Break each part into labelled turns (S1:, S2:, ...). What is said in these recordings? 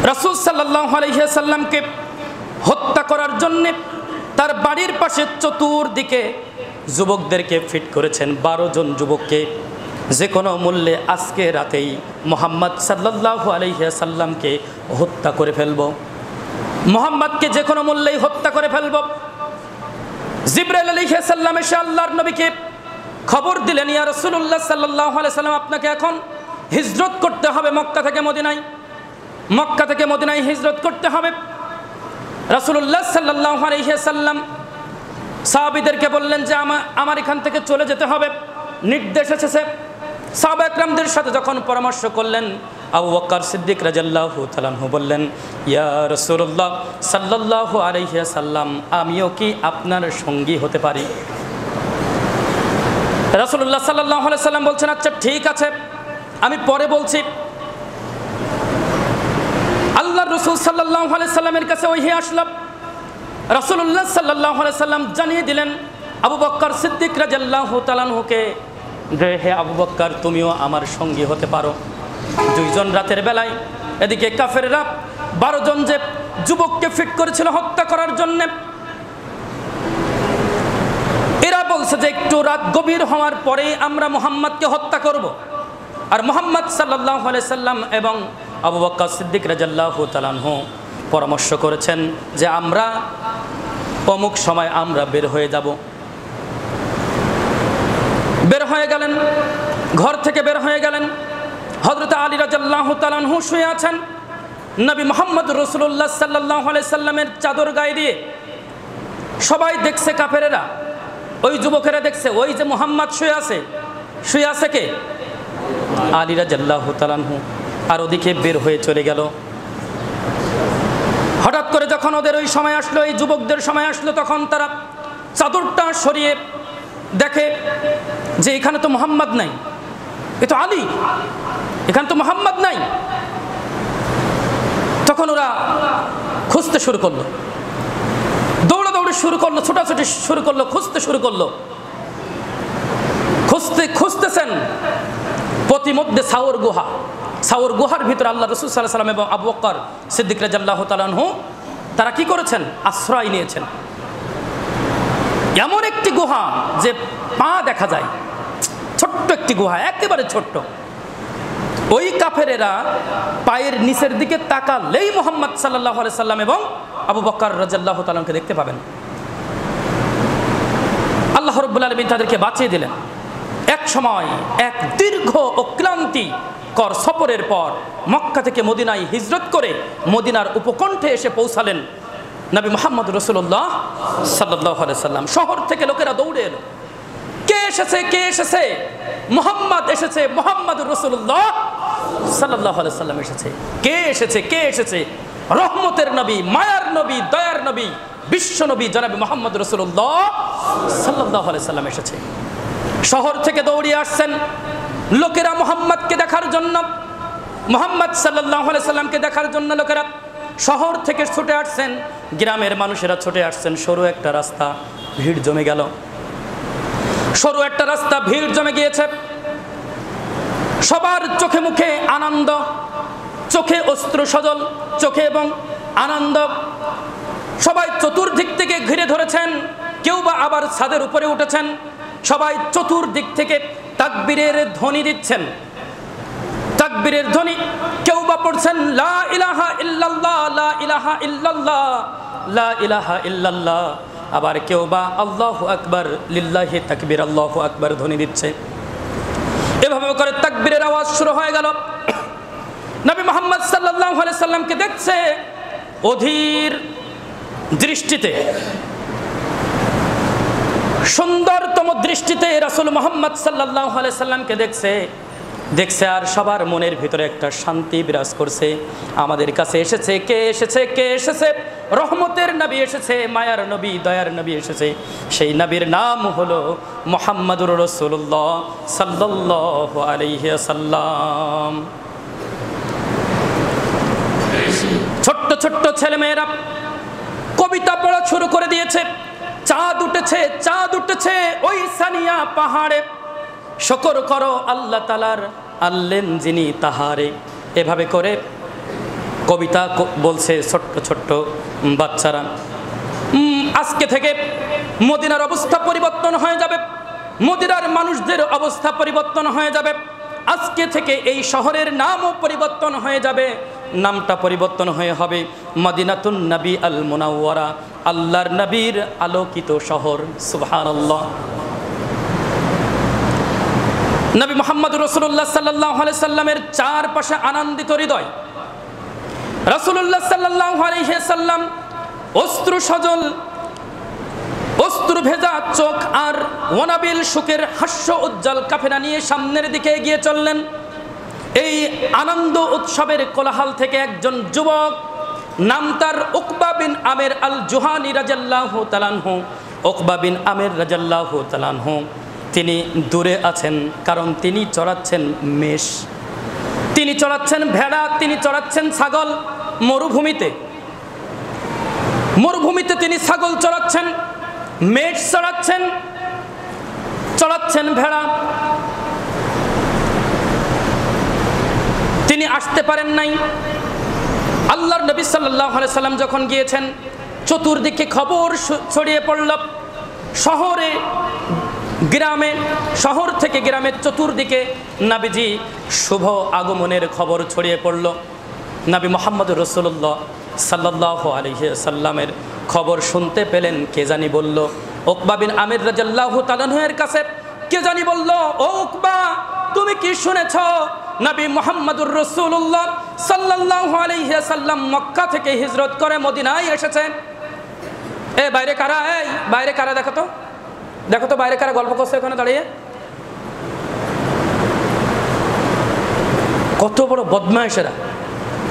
S1: রাসূল সাল্লাল্লাহু আলাইহি ওয়াসাল্লামকে হত্যা করার জন্য তার বাড়ির পাশে চতুর্দিকে যুবকদেরকে ফিট করেছেন। 12 জন যুবককে যে কোনো মূল্যে আজকে রাতেই মুহাম্মদ সাল্লাল্লাহু আলাইহি ওয়াসাল্লামকে হত্যা করে ফেলব, মুহাম্মদকে যে কোনো মূল্যেই হত্যা করে ফেলব। জিবরাইল আলাইহিস সালাম এসে আল্লাহর নবীকে খবর দিলেন, ইয়া রাসূলুল্লাহ সাল্লাল্লাহু আলাইহি সাল্লাম, আপনাকে এখন হিজরত করতে হবে মক্কা থেকে মদিনায়, মক্কা থেকে মদিনায় হিজরত করতে হবে। রাসূলুল্লাহ সাল্লাল্লাহু আলাইহি সাল্লাম সাহাবীদেরকে বললেন যে আমার এখান থেকে চলে যেতে হবে, নির্দেশ এসেছে। সাহাবা একরামদের সাথে যখন পরামর্শ করলেন, আবু বকর সিদ্দিক রাদিয়াল্লাহু তাআলা আনহু বললেন, ইয়া রাসূলুল্লাহ সাল্লাল্লাহু আলাইহি সাল্লাম, আমিও কি আপনার সঙ্গী হতে পারি? রাসূলুল্লাহ সাল্লাল্লাহু আলাইহি সাল্লাম বলছেন, আচ্ছা ঠিক আছে, আমি পরে বলছি। আল্লাহর রাসূল সাল্লাল্লাহু আলাইহি সাল্লামের কাছে ওহী আসলো। রাসূলুল্লাহ সাল্লাল্লাহু আলাইহি সাল্লাম জানিয়ে দিলেন আবু বকর সিদ্দিক রাদিয়াল্লাহু তাআলা আনহুকে যে, হে আবু বকর, তুমিও আমার সঙ্গী হতে পারো। 2 জন রাতের বেলায় এদিকে কাফেররা 12 জন যে যুবককে ফিট করেছিল হত্যা করার জন্য, এরা বলছে যে একটু রাত গভীর হওয়ার পরেই আমরা মুহাম্মদকে হত্যা করব। আর মুহাম্মদ সাল্লাল্লাহু আলাইহি সাল্লাম এবং আবু বকর সিদ্দিক রাদিয়াল্লাহু তাআলা আনহু পরামর্শ করেছেন যে আমরা অমুক সময় আমরা বের হয়ে যাব। বের হয়ে গেলেন, ঘর থেকে বের হয়ে গেলেন। হযরত আলী রাদিয়াল্লাহু তাআলা আনহু শুয়ে আছেন। নবী মুহাম্মদ রাসূলুল্লাহ সাল্লাল্লাহু আলাইহি সাল্লামের চাদর গায়ে দিয়ে সবাই দেখছে, কাফেরেরা, ওই যুবকেরা দেখছে, ওই যে মুহাম্মদ শুয়ে আছে কে? আলী রাদিয়াল্লাহু তাআলা আনহু। আর ওদিকে বের হয়ে চলে গেল। হঠাৎ করে যখন ওদের ওই সময় আসলো, এই যুবকদের সময় আসলো, তখন তারা চাদরটা সরিয়ে দেখে যে এখানে তো মুহাম্মদ নাই, এ তো আলী, এখানে তো মুহাম্মদ নাই। তখন ওরা খুঁজতে শুরু করলো, দৌড়াদৌড়ি শুরু করলো, ছোটাছুটি শুরু করলো, খুঁজতে শুরু করলো। খুঁজতেছেন, প্রতিমধ্যে সাউর গুহার ভিতরে আল্লাহ রাসূল সাল্লাল্লাহু আলাইহি সাল্লাম এবং আবু বকর সিদ্দিক রাদিয়াল্লাহু তাআলা আনহু তারা কি করেছেন? আশ্রয় নিয়েছেন। এমন একটি গুহা যে পা দেখা যায়, ছোট্ট একটি গুহা, একেবারে ছোট্ট। ওই কাফেরেরা পায়ের নিচের দিকে তাকালেই মুহাম্মদ সাল্লাল্লাহু আলাইহি সাল্লাম এবং আবু বকর রাদিয়াল্লাহু তাআলা আনহুকে দেখতে পাবেন। আল্লাহ রাব্বুল আলামিন তাদেরকে বাঁচিয়ে দিলেন। এক সময় এক দীর্ঘ ও ক্লান্তিকর সফরের পর মক্কা থেকে মদিনায় হিজরত করে মদিনার উপকণ্ঠে এসে পৌঁছালেন নবী মুহাম্মদ রাসূলুল্লাহ সাল্লাল্লাহু আলাইহি সাল্লাম। শহর থেকে লোকেরা দৌড়ে এলো, কে এসেছে? মুহাম্মদ এসেছে, মুহাম্মদুর রাসূলুল্লাহ সাল্লাল্লাহু আলাইহি সাল্লাম এসেছে। কে এসেছে? রহমতের নবী, মায়ার নবী, দয়ার নবী, বিশ্ব নবী জনাব মুহাম্মদ রাসূলুল্লাহ সাল্লাল্লাহু আলাইহি সাল্লাম এসেছে। শহর থেকে দৌড়িয়ে আসছেন লোকেরা মুহাম্মদকে দেখার জন্য, মুহাম্মদ সাল্লাল্লাহু আলাইহি সাল্লামকে দেখার জন্য লোকেরা শহর থেকে ছুটে আসছেন। গ্রামের মানুষেরা ছুটে আসছেন। সরু একটা রাস্তা, ভিড় জমে গেল। সরু একটা রাস্তা, ভিড় জমে গিয়েছে। সবার চোখে মুখে আনন্দ, চোখে অশ্রু সজল, চোখে এবং আনন্দ। সবাই চতুর্দিক থেকে ঘিরে ধরেছেন, কেউ বা আবার ছাদের উপরে উঠেছেন। সবাই চতুর্দিক থেকে তাকবীরের ধ্বনি দিচ্ছেন, তাকবীরের ধ্বনি। কেউ বা পড়ছেন লা ইলাহা ইল্লাল্লাহ, লা ইলাহা ইল্লাল্লাহ, লা ইলাহা ইল্লাল্লাহ। আবার কেউ বা আল্লাহু আকবার, লিল্লাহি তাকবীর, আল্লাহু আকবার ধ্বনি দিচ্ছে। এভাবে করে তাকবীরের আওয়াজ শুরু হয়ে গেল। নবী মুহাম্মদ সাল্লাল্লাহু আলাইহি সাল্লামকে দেখছে অধীর দৃষ্টিতে, সুন্দরতম দৃষ্টিতে রাসূল মুহাম্মদ সাল্লাল্লাহু আলাইহি সাল্লামকে দেখছে। আর সবার মনের ভিতরে একটা শান্তি বিরাজ করছে। আমাদের কাছে এসেছে, কে এসেছে? রহমতের নবী এসেছে, মায়ার নবী, দয়ার নবী এসেছে। সেই নবীর নাম হলো মুহাম্মদুর রাসূলুল্লাহ সাল্লাল্লাহু আলাইহি সাল্লাম। ছোট্ট ছোট্ট ছেলেমেয়েরা কবিতা পড়া শুরু করে দিয়েছে। চাঁদ উঠেছে ওই সানিয়া পাহাড়ে, শুকর করো আল্লাহ তাআলার, আল্লেন যিনি তাহারে। এভাবে করে কবিতা বলছে ছোট্ট ছোট্ট বাচ্চারা। আজকে থেকে মদিনার অবস্থা পরিবর্তন হয়ে যাবে, মদিনার মানুষদের অবস্থা পরিবর্তন হয়ে যাবে। আজকে থেকে এই শহরের নামও পরিবর্তন হয়ে যাবে, নামটা পরিবর্তন হয়ে হবে মদিনাতুন নবী আল মুনাওয়ারা, আল্লাহর নবীর আলোকিত শহর। সুবহানাল্লাহ। নবী মুহাম্মদুর রাসূলুল্লাহ সাল্লাল্লাহু আলাইহি সাল্লামের চারপাশে আনন্দিত হৃদয়। রাসূলুল্লাহ সাল্লাল্লাহু আলাইহি সাল্লাম অশ্রু সজল, অশ্রু ভেজা চোখ আর ওয়ানাবিল সুখের হাস্য উজ্জ্বল কাফেলা নিয়ে সামনের দিকে এগিয়ে চললেন। এই আনন্দ উৎসবের কোলাহল থেকে একজন যুবক, নাম তার উকবা বিন আমের আল জুহানি রাদিয়াল্লাহু তাআলা আনহু। উকবা বিন আমের রাদিয়াল্লাহু তাআলা আনহু তিনি দূরে আছেন, কারণ তিনি চড়াচ্ছেন মেষ, তিনি চড়াচ্ছেন ভেড়া, তিনি চড়াচ্ছেন ছাগল। মরুভূমিতে মরুভূমিতে তিনি ছাগল চড়াচ্ছেন, মেষ চড়াচ্ছেন, চড়াচ্ছেন ভেড়া। তিনি আসতে পারেন নাই। আল্লাহর নবী সাল্লাল্লাহু আলাইহি সাল্লাম যখন গিয়েছেন, চতুর্দিকে খবর ছড়িয়ে পড়ল। শহরে গ্রামে, শহর থেকে গ্রামের চতুর্দিকে নবীজি শুভ আগমনের খবর ছড়িয়ে পড়ল। নবী মুহাম্মদুর রাসূলুল্লাহ সাল্লাল্লাহু আলাইহি সাল্লামের খবর শুনতে পেলেন। কে জানি বলল, উকবা বিন আমির রাদিয়াল্লাহু তাআলা এর কাছে কে জানি বলল, ও উকবা, তুমি কি শুনেছ? নবী মুহাম্মদুর রাসূলুল্লাহ সাল্লাল্লাহু আলাইহি সাল্লাম মক্কা থেকে হিজরত করে মদিনায় এসেছে। এ বাইরে কারা? এই বাইরে কারা? দেখো তো, দেখো তো বাইরে কারা গল্প করছে ওখানে দাঁড়িয়ে। কত বড় বদমাইশেরা!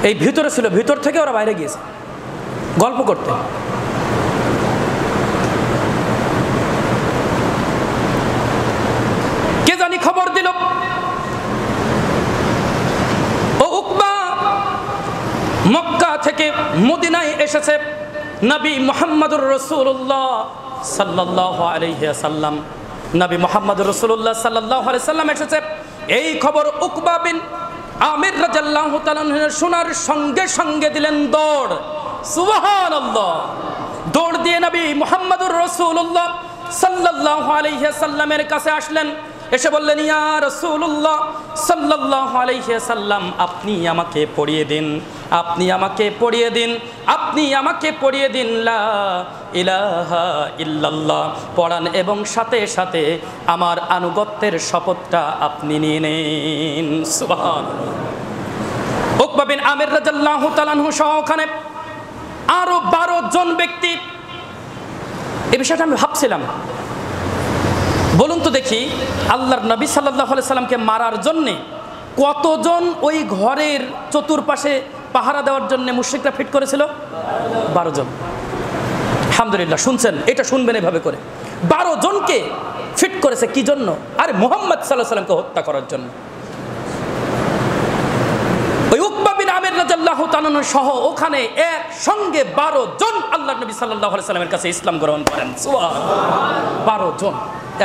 S1: এই ভিতরে ছিল, ভিতর থেকে ওরা বাইরে গিয়েছে গল্প করতে। কে জানি খবর দিল, ও উকবা, মক্কা থেকে মদিনায় এসেছে নবী মুহাম্মদুর রাসূলুল্লাহ সাল্লাল্লাহু আলাইহি সাল্লাম। নবী মুহাম্মদুর রাসূলুল্লাহ সাল্লাল্লাহু আলাইহি সাল্লাম এসেছে। এই খবর উকবা বিন আমির রাদিয়াল্লাহু তাআলা শোনার সঙ্গে সঙ্গে দিলেন দৌড়। সুবহানাল্লাহ। দৌড় দিয়ে নবী মুহাম্মদুর রাসূলুল্লাহ সাল্লাল্লাহু আলাইহি সাল্লামের কাছে আসলেন। এসে বললেন, ইয়া রাসূলুল্লাহ সাল্লাল্লাহু আলাইহি সাল্লাম, আপনি আমাকে পড়িয়ে দিন, আপনি আমাকে পড়িয়ে দিন, আপনি আমাকে পড়িয়ে দিন লা ইলাহা ইল্লাল্লাহ পড়ান, এবং সাথে সাথে আমার আনুগত্যের শপথটা আপনি নিয়ে নিন। সুবহানাল্লাহ। উকবা বিন আমির রাদিয়াল্লাহু তাআলা আনহু সহ ওখানে আরো 12 জন ব্যক্তি। এই বিষয়টা আমি ভাবছিলাম, বলুন তো দেখি, আল্লাহর নবী সাল্লাল্লাহু আলাইহি সাল্লামকে মারার জন্যে কতজন ওই ঘরের চতুর্পাশে পাহারা দেওয়ার জন্য মুশরিকরা ফিট করেছিল? 12 জন। আলহামদুলিল্লাহ, শুনছেন? এটা শুনবেন এভাবে করে। 12 জনকে ফিট করেছে কি জন্য? আরে মুহাম্মদ সাল্লাল্লাহু আলাইহি সাল্লামকে হত্যা করার জন্য। ওই উকবা বিন আমির রাদিয়াল্লাহু তাআলা সহ ওখানে একসঙ্গে 12 জন আল্লাহর নবী সাল্লাল্লাহু আলাইহি সাল্লামের কাছে ইসলাম গ্রহণ করেন। সুবহানাল্লাহ। 12 জন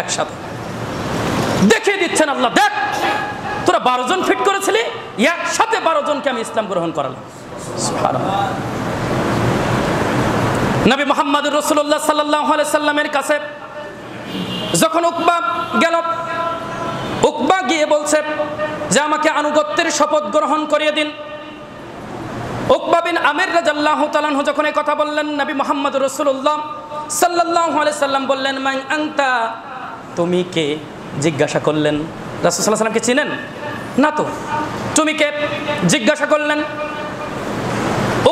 S1: একসাথে দেখিয়ে দিচ্ছেন, আল্লাহ দেখ, তোরা 12 জন ফিট করেছিলি, একসাথে 12 জনকে আমি ইসলাম গ্রহণ করালাম। সুবহানাল্লাহ। নবী মুহাম্মদুর রাসূলুল্লাহ সাল্লাল্লাহু আলাইহি সাল্লামের কাছে যখন উকবা গেল, উকবা গিয়ে বলছে যে আমাকে আনুগত্যের শপথ গ্রহণ করিয়ে দিন। উকবা বিন আমির রাদিয়াল্লাহু তাআলা আনহু যখন এই কথা বললেন, নবী মুহাম্মদুর রাসূলুল্লাহ সাল্লাল্লাহু আলাইহি সাল্লাম বললেন, মান আনতা, তুমি কে? জিজ্ঞাসা করলেন। রাসূল সাল্লাল্লাহু আলাইহি সাল্লামকে চিনেন না তো, তুমি কে? জিজ্ঞাসা করলেন।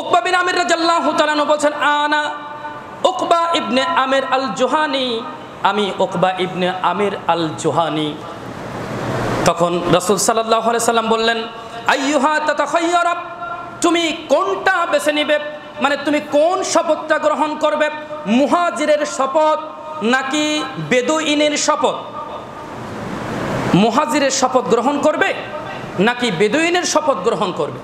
S1: উকবা বিন আমির রাদিয়াল্লাহু তাআলা আনহু বলছেন, আনা উকবা ইবনে আমির আল জুহানি, আমি উকবা ইবনে আমির আল জুহানি। তখন রাসূল সাল্লাল্লাহু আলাইহি সাল্লাম বললেন, আইয়ুহা তাতাখায়্যারা, তুমি কোনটা বেছে নিবে? মানে তুমি কোন শপথটা গ্রহণ করবে? মুহাজিরের শপথ নাকি বেদুইনের শপথ? মুহাজিরের শপথ গ্রহণ করবে নাকি বেদুইনের শপথ গ্রহণ করবে?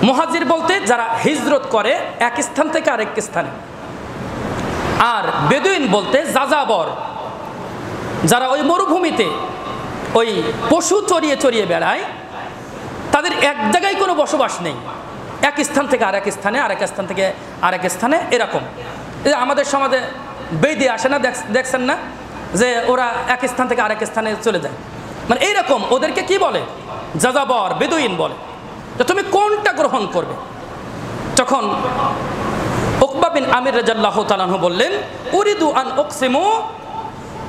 S1: মুহাজির বলতে যারা হিজরত করে এক স্থান থেকে আরেক স্থানে, আর বেদুইন বলতে যাযাবর, যারা ওই মরুভূমিতে ওই পশু চড়িয়ে চড়িয়ে বেড়ায়, তাদের এক জায়গায় কোনো বসবাস নেই, এক স্থান থেকে আরেক স্থানে, আরেক স্থান থেকে আরেক স্থানে, এরকম। এই যে আমাদের সমাজে বেদি আসে না, দেখছেন না যে ওরা এক স্থান থেকে আরেক স্থানে চলে যায়, মানে এইরকম। ওদেরকে কি বলে? যাযাবর, বেদুইন বলে। তো তুমি কোনটা গ্রহণ করবে? তখন উকবা বিন আমির রাদিয়াল্লাহু তাআলা আনহু বললেন, উরিদু আন উকসিমু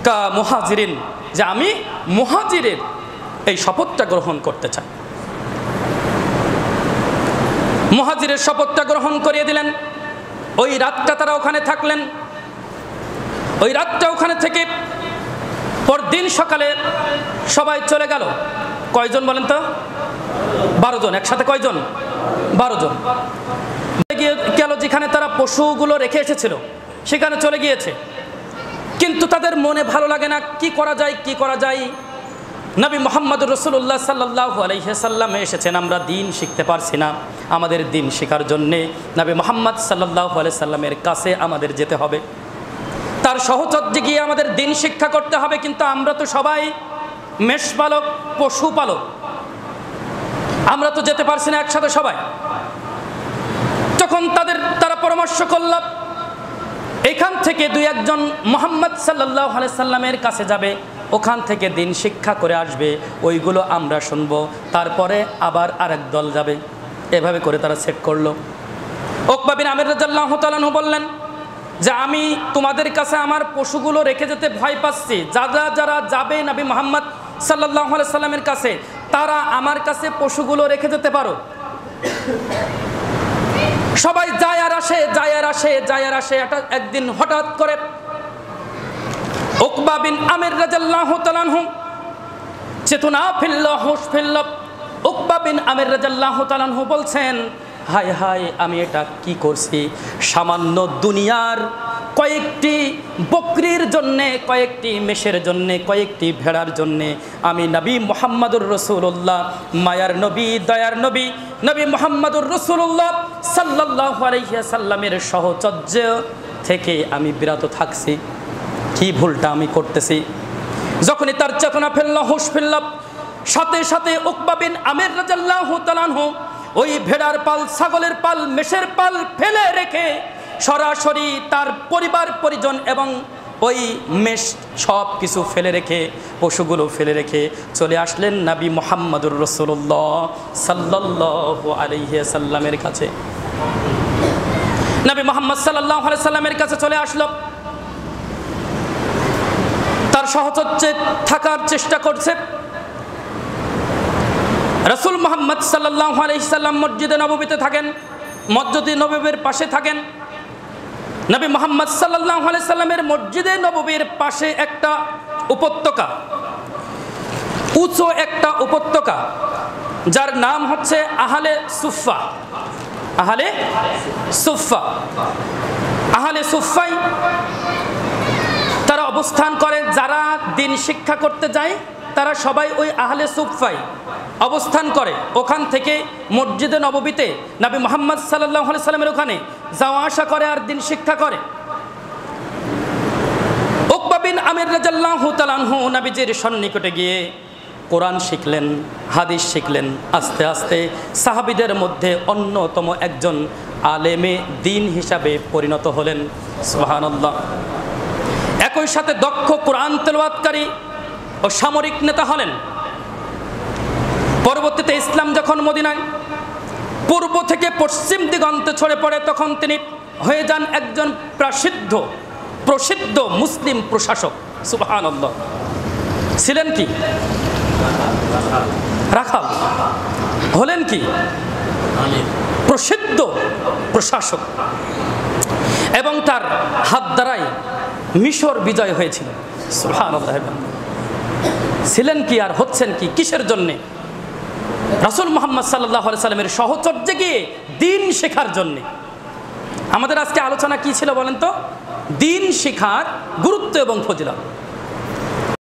S1: কা মুহাজিরিন, যে আমি মুহাজিরের এই শপথটা গ্রহণ করতে চাই। মুহাজিরের শপথটা গ্রহণ করিয়ে দিলেন। ওই রাতটা তারা ওখানে থাকলেন। ওই রাতটা ওখানে থেকে পরদিন সকালে সবাই চলে গেল। কয়জন বলেন তো? 12 জন। একসাথে কয়জন? 12 জন। গেল যেখানে তারা পশুগুলো রেখে এসেছিল সেখানে চলে গিয়েছে, কিন্তু তাদের মনে ভালো লাগে না। কি করা যায়, কি করা যায়? নবী মুহাম্মদুর রাসূলুল্লাহ সাল্লাল্লাহু আলাইহি ওয়াসাল্লাম এসেছেন, আমরা দিন শিখতে পারছি না। আমাদের দিন শেখার জন্যে নবী মুহাম্মদ সাল্লাল্লাহু আলাইহি সাল্লামের কাছে আমাদের যেতে হবে, তার সহচর্যে গিয়ে আমাদের দিন শিক্ষা করতে হবে। কিন্তু আমরা তো সবাই মেষপালক, পশুপালক, আমরা তো যেতে পারছি না একসাথে সবাই। তখন তারা পরামর্শ করল, এখান থেকে 2-1 জন মুহাম্মদ সাল্লাল্লাহু আলাইহি সাল্লামের কাছে যাবে, ওখান থেকে দিন শিক্ষা করে আসবে, ওইগুলো আমরা শুনবো, তারপরে আবার আরেক দল যাবে। এভাবে করে তারা সেট করলো। উকবা বিন আমির রাদিয়াল্লাহু তাআলা আনহু বললেন যে আমি তোমাদের কাছে আমার পশুগুলো রেখে যেতে ভয় পাচ্ছি। যারা যাবে নবী মুহাম্মদ সাল্লাল্লাহু আলাইহি সাল্লামের কাছে, তারা আমার কাছে পশুগুলো রেখে যেতে পারো। সবাই যায় আর আসে, যায় আর আসে, যায় আর আসে। একদিন হঠাৎ করে উকবা বিন আমির রাদিয়াল্লাহু তাআলা আনহু চেতনা ফিরল, হুঁশ ফিরল। উকবা বিন আমির রাদিয়াল্লাহু তাআলা আনহু বলছেন, হায় হায়, আমি এটা কি করছি? সামান্য দুনিয়ার কয়েকটি বকরির জন্যে, কয়েকটি মেষের জন্যে, কয়েকটি ভেড়ার জন্যে আমি নবী মুহাম্মদুর রাসূলুল্লাহ, মায়ার নবী, দয়ার নবী, নবী মুহাম্মদুর রাসূলুল্লাহ সাল্লাল্লাহু আলাইহি ওয়াসাল্লামের সাহচর্য থেকে আমি বিরত থাকছি। কি ভুলটা আমি করতেছি? যখনই তার চেতনা ফেলল, হুঁশ ফেলল, সাথে সাথে উকবা বিন আমির রাদিয়াল্লাহু তাআলা আনহু ওই ভেড়ার পাল, ছাগলের পাল, মেষের পাল ফেলে রেখে সরাসরি তার পরিবার পরিজন এবং ওই মেষ সব কিছু ফেলে রেখে, পশুগুলো ফেলে রেখে চলে আসলেন নবী মুহাম্মদুর রাসূলুল্লাহ সাল্লাল্লাহু আলাইহি ওয়াসাল্লামের কাছে। নবী মুহাম্মদ সাল্লাল্লাহু আলাইহি ওয়াসাল্লামের কাছে চলে আসলো, তার সাহচর্যে থাকার চেষ্টা করছে। রাসূল মুহাম্মদ সাল্লাল্লাহু আলাইহি সাল্লাম মসজিদে নববীতে থাকেন, মসজিদে নববীর পাশে থাকেন। নবী মুহাম্মদ সাল্লাল্লাহু আলাইহি সাল্লামের মসজিদে নববীর পাশে একটা উপত্যকা, উঁচু একটা উপত্যকা, যার নাম হচ্ছে আহলে সুফা। আহলে সুফা, আহলে সুফাই তারা অবস্থান করে। যারা দিন শিক্ষা করতে যায় তারা সবাই ওই আহলে সুফাই অবস্থান করে। ওখান থেকে মসজিদে নববীতে নবী মুহাম্মদ সাল্লাল্লাহু আলাইহি সাল্লামের ওখানে যাওয়া আসা করে আর দিন শিক্ষা করে। উকবা বিন আমির রাদিয়াল্লাহু তাআলা আনহু নবীজির সন্নিকটে গিয়ে কোরআন শিখলেন, হাদিস শিখলেন। আস্তে আস্তে সাহাবীদের মধ্যে অন্যতম একজন আলেমে দিন হিসাবে পরিণত হলেন। সুবহানাল্লাহ। একই সাথে দক্ষ কোরআন তেলাওয়াতকারী ও সামরিক নেতা হলেন। পরবর্তীতে ইসলাম যখন মদিনায় পূর্ব থেকে পশ্চিম দিগন্তে ছড়ে পড়ে, তখন তিনি হয়ে যান একজন প্রসিদ্ধ মুসলিম প্রশাসক। সুবহানাল্লাহ। ছিলেন কি? রাখাল। হলেন কি? প্রসিদ্ধ প্রশাসক। এবং তার হাত দ্বারাই মিশর বিজয় হয়েছিল। সুবহানাল্লাহ। ছিলেন কি আর হচ্ছেন কি? কিসের জন্যে? রাসূল মুহাম্মদ সাল্লাল্লাহু আলাইহি সাল্লামের সাহচর্যে গিয়ে দিন শেখার জন্যে। আমাদের আজকে আলোচনা কি ছিল বলেন তো? দিন শেখার গুরুত্ব এবং ফজিলত।